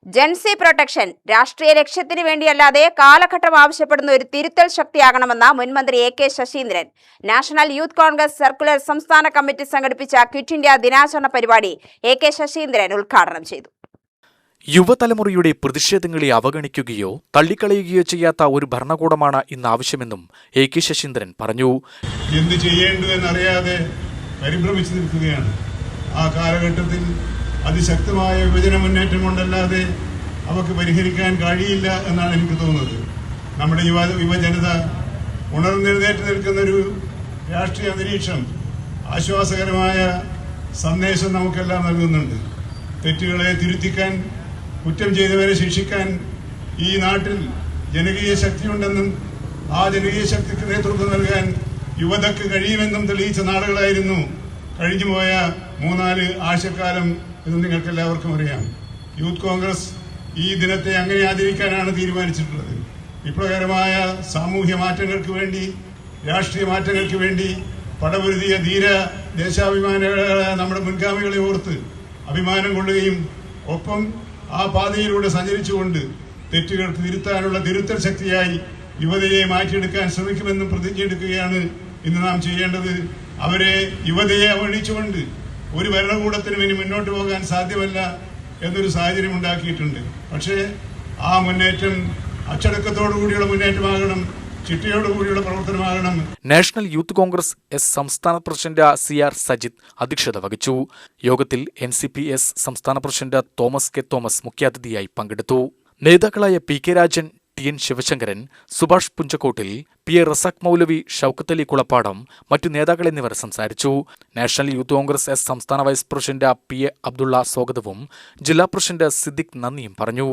ജൻസി protection രാഷ്ട്രീയ ലക്ഷ്യത്തിന് വേണ്ടിയല്ലാതെ കാലഘട്ടം ആവശ്യപ്പെടുന്ന ഒരു തിരുത്തൽ ശക്തിയാകണമെന്ന മുൻമന്ത്രി AK. Saseendran. National youth Congress circular സംസ്ഥാന കമ്മിറ്റി സംഘടിപ്പിച്ച ക്വിറ്റ് ഇന്ത്യ ദിനാചരണ പരിപാടി എ.കെ. ശശീന്ദ്രൻ ഉദ്ഘാടനം ചെയ്തു. യുവതലമുറയുടെ പ്രതിഷേധങ്ങളെ അവഗണിക്കുകയോ തള്ളിക്കളയുകയോ ചെയ്യാത്ത ഒരു ഭരണകൂടമാണ് ഇന്ന് ആവശ്യമെന്നും എ.കെ. ശശീന്ദ്രൻ പറഞ്ഞു. എന്ത് ചെയ്യേണ്ടതെന്നറിയാതെ പരിഭ്രമിച്ചു നിൽക്കുകയാണ്. ആ കാലഘട്ടത്തിൽ അതിശക്തമായ വിഭജന മുന്നേറ്റം കൊണ്ടല്ലാതെ അവർക്ക് പരിഹരിക്കാൻ കഴിയില്ല എന്നാണ് എനിക്ക് തോന്നുന്നത്. നമ്മുടെ യുവജനത ഉണർന്നെഴുന്നേറ്റ് നിൽക്കുന്നൊരു രാഷ്ട്രീയ അന്തരീക്ഷം ആശ്വാസകരമായ സന്ദേശം നമുക്കെല്ലാം നൽകുന്നുണ്ട്. തെറ്റുകളെ തിരുത്തിക്കാൻ, കുറ്റം ചെയ്തവരെ ശിക്ഷിക്കാൻ ഈ നാട്ടിൽ ജനകീയ ശക്തിയുണ്ടെന്നും ആ ജനകീയ ശക്തിക്ക് നേതൃത്വം നൽകാൻ യുവതയ്ക്ക് കഴിയുമെന്നും തെളിയിച്ച നാളുകളായിരുന്നു കഴിഞ്ഞുപോയ 3-4 ആഴ്ചക്കാലം എന്ന് നിങ്ങൾക്ക് എല്ലാവർക്കും അറിയാം. യൂത്ത് കോൺഗ്രസ് ഈ ദിനത്തെ അങ്ങനെ ആചരിക്കാനാണ് തീരുമാനിച്ചിട്ടുള്ളത്. വിപ്ലവകരമായ സാമൂഹ്യ മാറ്റങ്ങൾക്ക് വേണ്ടി, രാഷ്ട്രീയ മാറ്റങ്ങൾക്ക് വേണ്ടി പടപൊരുതിയ ധീര ദേശാഭിമാനികളായ നമ്മുടെ മുൻഗാമികളെ ഓർത്ത് അഭിമാനം കൊള്ളുകയും ഒപ്പം ആ പാതയിലൂടെ സഞ്ചരിച്ചുകൊണ്ട് തെറ്റുകൾക്ക് തിരുത്താനുള്ള തിരുത്തൽ ശക്തിയായി യുവതയെ മാറ്റിയെടുക്കാൻ ശ്രമിക്കുമെന്നും പ്രതിജ്ഞയെടുക്കുകയാണ് ഇന്ന് നാം ചെയ്യേണ്ടത്. അവരെ യുവതയെ അവഗണിച്ചുകൊണ്ട് ഒരു ഭരണകൂടത്തിനും ഇനി മുന്നോട്ട് പോകാൻ സാധ്യമല്ല എന്നൊരു സാഹചര്യം ഉണ്ടാക്കിയിട്ടുണ്ട്. പക്ഷേ ആ മുന്നേറ്റം അച്ചടക്കത്തോടുകൂടിയുള്ള മുന്നേറ്റമാകണം, ചിട്ടയോടുകൂടിയുള്ള പ്രവർത്തനമാകണം. നാഷണൽ യൂത്ത് കോൺഗ്രസ് എസ് സംസ്ഥാന പ്രസിഡന്റ് CR സജിത് അധ്യക്ഷത വഹിച്ചു. യോഗത്തിൽ NCP-S സംസ്ഥാന പ്രസിഡന്റ് തോമസ് കെ തോമസ് മുഖ്യാതിഥിയായി പങ്കെടുത്തു. നേതാക്കളായ PK Rajan, TN Sivasankaran, Subhash പുഞ്ചക്കോട്ടിൽ, PA Razak മൗലവി, ഷൌക്കത്ത് അലി കുളപ്പാടം, മറ്റു നേതാക്കൾ എന്നിവർ സംസാരിച്ചു. നാഷണൽ യൂത്ത് കോൺഗ്രസ് എസ് സംസ്ഥാന വൈസ് പ്രസിഡന്റ് PA അബ്ദുള്ള സ്വാഗതവും ജില്ലാ പ്രസിഡന്റ് സിദ്ദിഖ് നന്ദിയും പറഞ്ഞു.